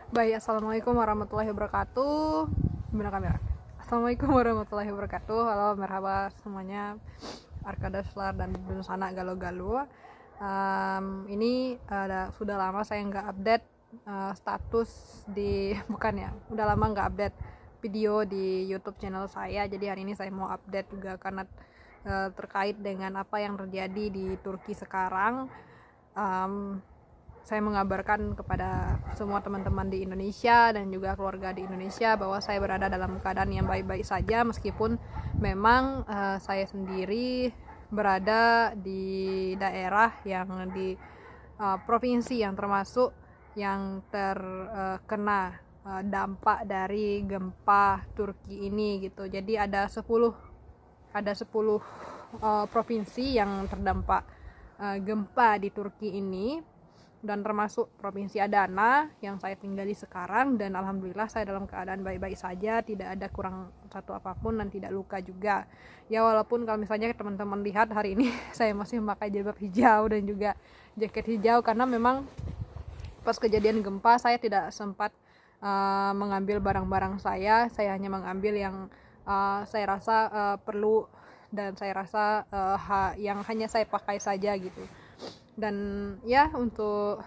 Baik, assalamualaikum warahmatullahi wabarakatuh. Gimana kamera? Assalamualaikum warahmatullahi wabarakatuh. Halo, merhaba semuanya. Arkada Slar dan Sana Galuh-Galuh. Ini sudah lama saya nggak update status di bukan ya, udah lama nggak update video di YouTube channel saya. Jadi hari ini saya mau update juga karena terkait dengan apa yang terjadi di Turki sekarang. Saya mengabarkan kepada semua teman-teman di Indonesia dan juga keluarga di Indonesia bahwa saya berada dalam keadaan yang baik-baik saja, meskipun memang saya sendiri berada di daerah yang di provinsi yang termasuk yang terkena dampak dari gempa Turki ini gitu. Jadi ada 10 provinsi yang terdampak gempa di Turki ini, dan termasuk provinsi Adana yang saya tinggali sekarang. Dan alhamdulillah saya dalam keadaan baik-baik saja, tidak ada kurang satu apapun dan tidak luka juga ya. Walaupun kalau misalnya teman-teman lihat hari ini saya masih memakai jilbab hijau dan juga jaket hijau, karena memang pas kejadian gempa saya tidak sempat mengambil barang-barang saya hanya mengambil yang saya rasa perlu dan saya rasa yang hanya saya pakai saja gitu. Dan ya, untuk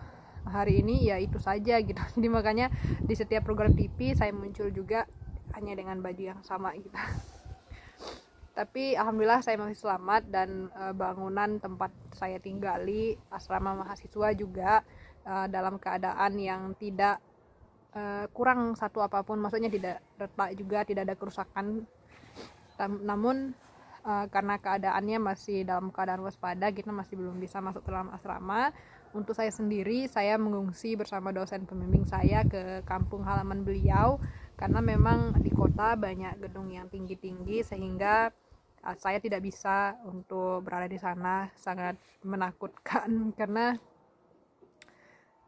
hari ini ya itu saja gitu. Jadi makanya di setiap program TV saya muncul juga hanya dengan baju yang sama gitu. Tapi alhamdulillah saya masih selamat, dan bangunan tempat saya tinggali, asrama mahasiswa juga dalam keadaan yang tidak kurang satu apapun, maksudnya tidak retak juga, tidak ada kerusakan. Namun karena keadaannya masih dalam keadaan waspada, kita masih belum bisa masuk ke dalam asrama. Untuk saya sendiri, saya mengungsi bersama dosen pembimbing saya ke kampung halaman beliau, karena memang di kota banyak gedung yang tinggi-tinggi sehingga saya tidak bisa untuk berada di sana. Sangat menakutkan karena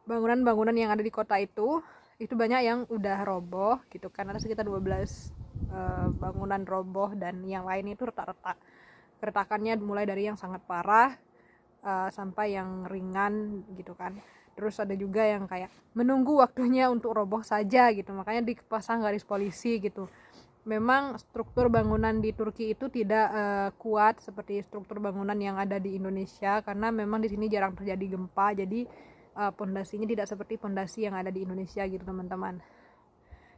bangunan-bangunan yang ada di kota itu banyak yang udah roboh gitu kan. Ada sekitar 12 bangunan roboh, dan yang lain itu retak-retak. Keretakannya mulai dari yang sangat parah sampai yang ringan gitu kan. Terus ada juga yang kayak menunggu waktunya untuk roboh saja gitu, makanya dipasang garis polisi gitu. Memang struktur bangunan di Turki itu tidak kuat seperti struktur bangunan yang ada di Indonesia, karena memang di sini jarang terjadi gempa. Jadi pondasinya tidak seperti pondasi yang ada di Indonesia gitu teman-teman.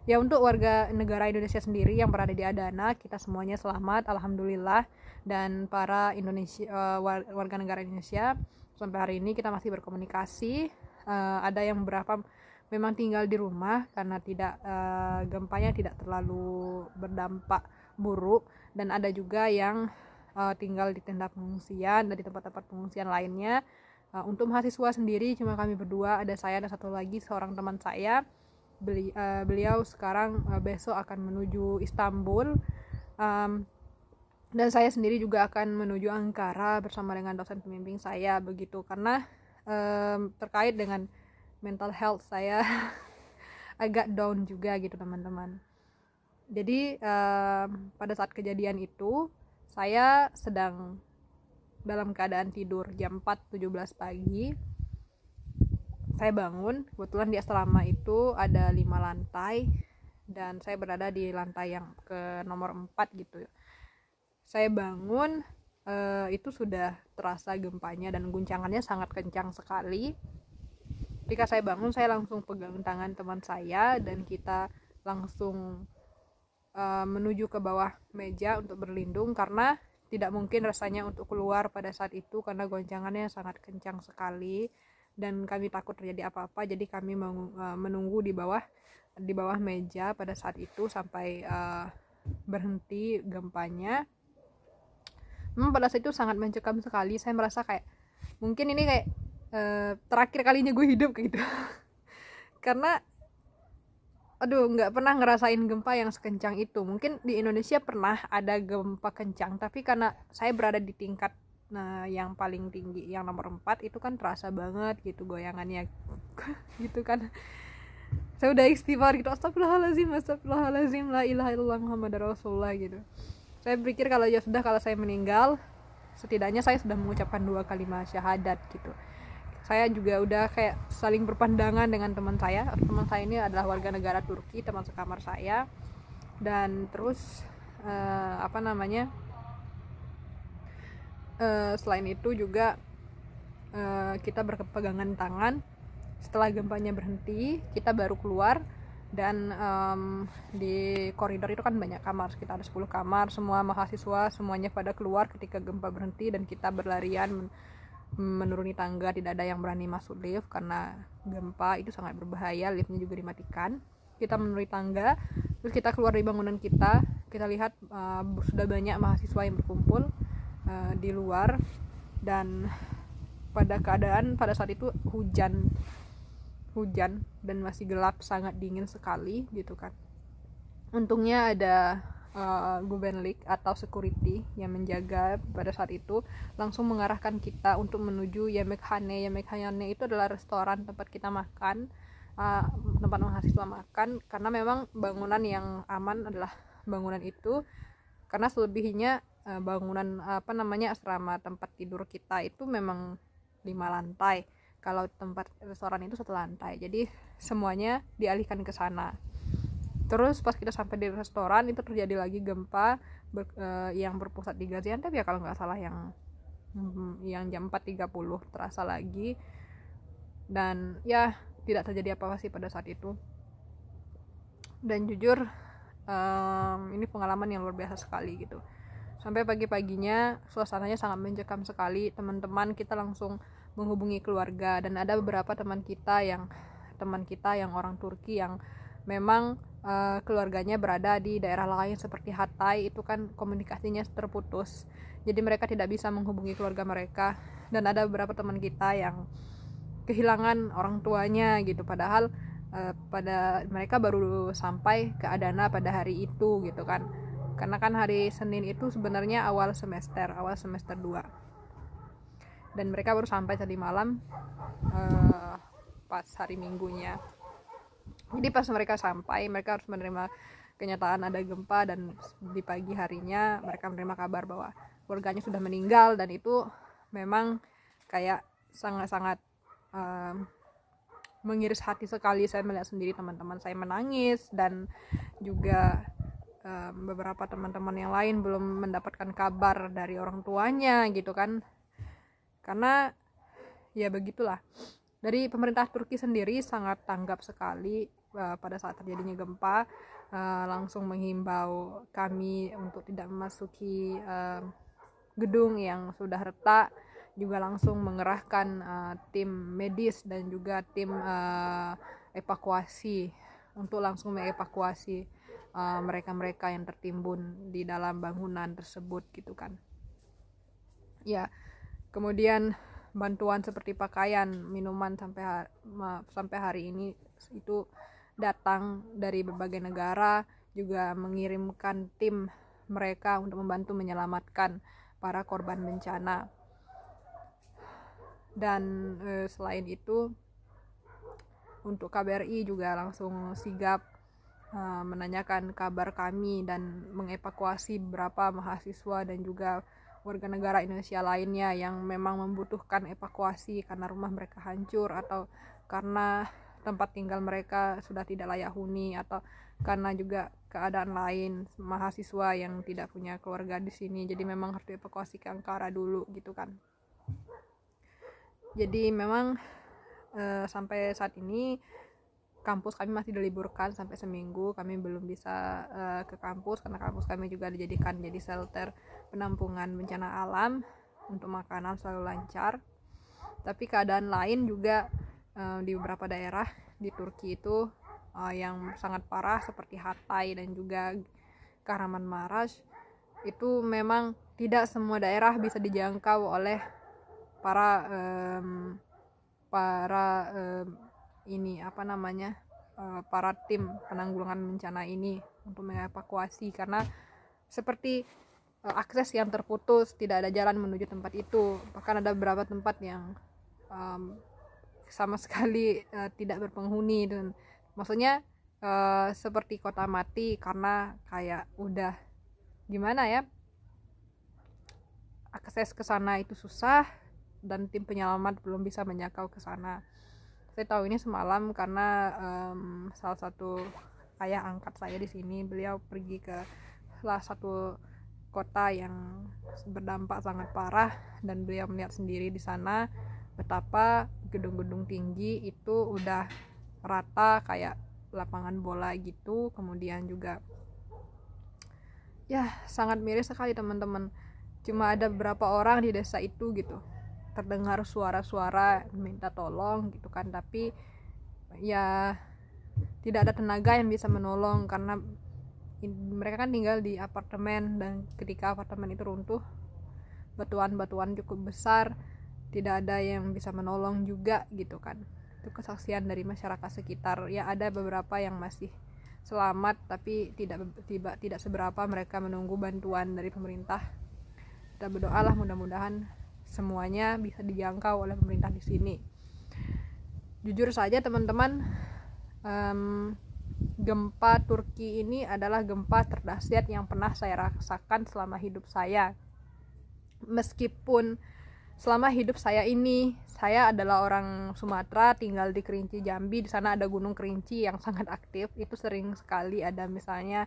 Ya, untuk warga negara Indonesia sendiri yang berada di Adana, kita semuanya selamat, alhamdulillah. Dan para warga negara Indonesia sampai hari ini kita masih berkomunikasi. Ada yang beberapa memang tinggal di rumah karena gempanya tidak terlalu berdampak buruk, dan ada juga yang tinggal di tenda pengungsian dan di tempat-tempat pengungsian lainnya. Untuk mahasiswa sendiri cuma kami berdua, ada saya dan satu lagi seorang teman saya. Beliau sekarang besok akan menuju Istanbul, dan saya sendiri juga akan menuju Ankara bersama dengan dosen pembimbing saya begitu, karena terkait dengan mental health saya agak down juga gitu teman-teman. Jadi pada saat kejadian itu saya sedang dalam keadaan tidur jam 4.17 pagi. Saya bangun, kebetulan di asrama itu ada 5 lantai dan saya berada di lantai yang ke nomor 4 gitu. Saya bangun, itu sudah terasa gempanya dan guncangannya sangat kencang sekali. Ketika saya bangun, saya langsung pegang tangan teman saya dan kita langsung menuju ke bawah meja untuk berlindung, karena tidak mungkin rasanya untuk keluar pada saat itu karena goncangannya sangat kencang sekali dan kami takut terjadi apa-apa. Jadi kami menunggu di bawah meja pada saat itu sampai berhenti gempanya. Memang pada saat itu sangat mencekam sekali. Saya merasa kayak mungkin ini kayak terakhir kalinya gue hidup kayak gitu. Karena nggak pernah ngerasain gempa yang sekencang itu. Mungkin di Indonesia pernah ada gempa kencang, tapi karena saya berada di tingkat yang paling tinggi, yang nomor 4, itu kan terasa banget gitu goyangannya gitu kan. Saya udah istighfar gitu, astagfirullahaladzim, la ilaha illallah Muhammad Rasulullah gitu. Saya pikir kalau saya meninggal, setidaknya saya sudah mengucapkan 2 kalimat syahadat gitu. saya juga udah kayak saling berpandangan dengan teman saya ini adalah warga negara Turki, teman sekamar saya. Dan terus selain itu juga kita berpegangan tangan. Setelah gempanya berhenti, kita baru keluar. Dan di koridor itu kan banyak kamar, sekitar ada 10 kamar. Semua mahasiswa semuanya pada keluar ketika gempa berhenti, dan kita berlarian menuruni tangga. Tidak ada yang berani masuk lift karena gempa itu sangat berbahaya, liftnya juga dimatikan. Kita menuruni tangga, terus kita keluar dari bangunan kita lihat sudah banyak mahasiswa yang berkumpul di luar. Dan pada saat itu hujan dan masih gelap, sangat dingin sekali gitu kan. Untungnya ada Gubenlik atau security yang menjaga pada saat itu, langsung mengarahkan kita untuk menuju Yemekhane. Yemekhane itu adalah restoran tempat kita makan, tempat mahasiswa makan, karena memang bangunan yang aman adalah bangunan itu, karena selebihnya bangunan asrama tempat tidur kita itu memang 5 lantai. Kalau tempat restoran itu 1 lantai, jadi semuanya dialihkan ke sana. Terus pas kita sampai di restoran itu terjadi lagi gempa yang berpusat di Gaziantep ya kalau nggak salah, yang jam 4.30 terasa lagi. Dan ya tidak terjadi apa-apa sih pada saat itu. Dan jujur ini pengalaman yang luar biasa sekali gitu. Sampai pagi-paginya suasananya sangat mencekam sekali. Teman-teman kita langsung menghubungi keluarga, dan ada beberapa teman kita yang orang Turki yang memang keluarganya berada di daerah lain seperti Hatay, itu kan komunikasinya terputus, jadi mereka tidak bisa menghubungi keluarga mereka. Dan ada beberapa teman kita yang kehilangan orang tuanya gitu, padahal pada mereka baru sampai ke Adana pada hari itu gitu kan, karena kan hari Senin itu sebenarnya awal semester 2, dan mereka baru sampai tadi malam pas hari Minggunya. Jadi pas mereka sampai, mereka harus menerima kenyataan ada gempa, dan di pagi harinya mereka menerima kabar bahwa keluarganya sudah meninggal. Dan itu memang kayak sangat-sangat mengiris hati sekali. Saya melihat sendiri teman-teman saya menangis, dan juga beberapa teman-teman yang lain belum mendapatkan kabar dari orang tuanya gitu kan, karena ya begitulah. Dari pemerintah Turki sendiri sangat tanggap sekali pada saat terjadinya gempa, langsung menghimbau kami untuk tidak memasuki gedung yang sudah retak, juga langsung mengerahkan tim medis dan juga tim evakuasi untuk langsung mengevakuasi mereka-mereka yang tertimbun di dalam bangunan tersebut gitu kan. Ya, kemudian bantuan seperti pakaian, minuman sampai hari ini itu datang dari berbagai negara, juga mengirimkan tim mereka untuk membantu menyelamatkan para korban bencana. Dan selain itu untuk KBRI juga langsung sigap menanyakan kabar kami dan mengevakuasi beberapa mahasiswa dan juga warga negara Indonesia lainnya yang memang membutuhkan evakuasi karena rumah mereka hancur, atau karena tempat tinggal mereka sudah tidak layak huni, atau karena juga keadaan lain mahasiswa yang tidak punya keluarga di sini, jadi memang harus dievakuasi ke Ankara dulu gitu kan. Jadi memang sampai saat ini kampus kami masih diliburkan sampai seminggu. Kami belum bisa ke kampus karena kampus kami juga dijadikan jadi shelter penampungan bencana alam, untuk makanan selalu lancar. Tapi keadaan lain juga di beberapa daerah di Turki itu yang sangat parah seperti Hatay dan juga Kahramanmaraş, itu memang tidak semua daerah bisa dijangkau oleh para para tim penanggulangan bencana ini untuk mengevakuasi, karena seperti akses yang terputus, tidak ada jalan menuju tempat itu. Bahkan ada beberapa tempat yang sama sekali tidak berpenghuni, dan maksudnya seperti kota mati, karena kayak udah gimana ya, akses ke sana itu susah, dan tim penyelamat belum bisa menjangkau ke sana. Saya tahu ini semalam karena salah satu ayah angkat saya di sini, beliau pergi ke salah satu kota yang berdampak sangat parah dan beliau melihat sendiri di sana betapa gedung-gedung tinggi itu udah rata kayak lapangan bola gitu. Kemudian juga ya sangat miris sekali teman-teman. Cuma ada beberapa orang di desa itu gitu terdengar suara-suara minta tolong gitu kan, tapi ya tidak ada tenaga yang bisa menolong karena mereka kan tinggal di apartemen, dan ketika apartemen itu runtuh, batuan-batuan cukup besar, tidak ada yang bisa menolong juga gitu kan. Itu kesaksian dari masyarakat sekitar. Ya ada beberapa yang masih selamat, tapi tidak seberapa, mereka menunggu bantuan dari pemerintah. Kita berdoalah mudah-mudahan semuanya bisa dijangkau oleh pemerintah di sini. Jujur saja teman-teman, gempa Turki ini adalah gempa terdahsyat yang pernah saya rasakan selama hidup saya. Meskipun selama hidup saya ini, saya adalah orang Sumatera, tinggal di Kerinci, Jambi. Di sana ada Gunung Kerinci yang sangat aktif. Itu sering sekali ada misalnya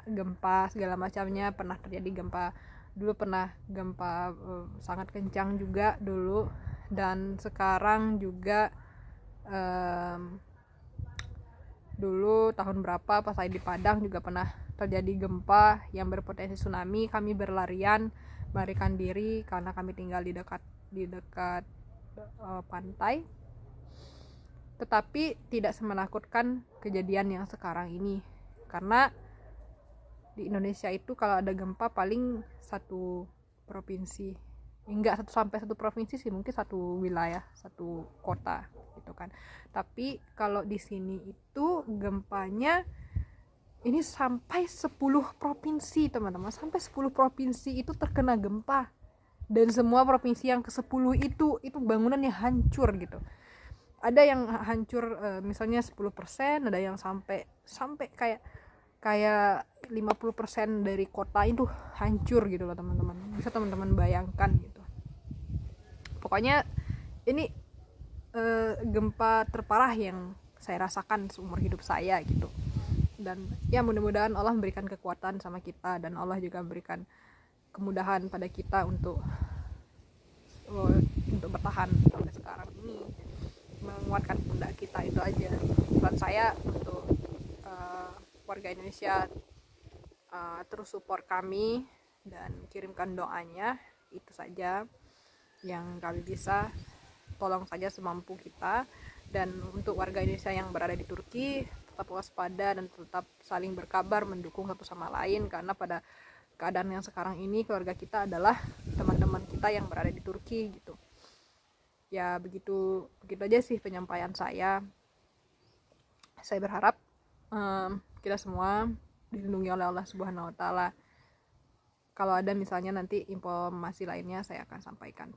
gempa segala macamnya. Pernah terjadi gempa, dulu pernah gempa sangat kencang juga dulu. Dan sekarang juga dulu tahun berapa pas saya di Padang juga pernah terjadi gempa yang berpotensi tsunami. Kami berlarian, melarikan diri karena kami tinggal di dekat pantai. Tetapi tidak semenakutkan kejadian yang sekarang ini, karena di Indonesia itu kalau ada gempa paling satu provinsi, enggak satu provinsi sih, mungkin satu wilayah, satu kota gitu kan. Tapi kalau di sini itu gempanya ini sampai 10 provinsi teman-teman, sampai 10 provinsi itu terkena gempa, dan semua provinsi yang ke-10 itu bangunannya hancur gitu. Ada yang hancur misalnya 10%, ada yang sampai kayak 50% dari kota itu hancur gitu loh teman-teman. Bisa teman-teman bayangkan gitu. Pokoknya ini gempa terparah yang saya rasakan seumur hidup saya gitu. Dan ya mudah-mudahan Allah memberikan kekuatan sama kita, dan Allah juga memberikan kemudahan pada kita untuk bertahan sampai sekarang ini, menguatkan pundak kita. Itu aja pesan saya untuk warga Indonesia. Terus support kami dan kirimkan doanya, itu saja yang kami bisa. Tolong saja semampu kita. Dan untuk warga Indonesia yang berada di Turki, tetap waspada dan tetap saling berkabar, mendukung satu sama lain, karena pada keadaan yang sekarang ini keluarga kita adalah teman-teman kita yang berada di Turki gitu. Ya begitu aja sih penyampaian saya. Saya berharap kita semua dilindungi oleh Allah Subhanahu wa taala. Kalau ada misalnya nanti informasi lainnya saya akan sampaikan.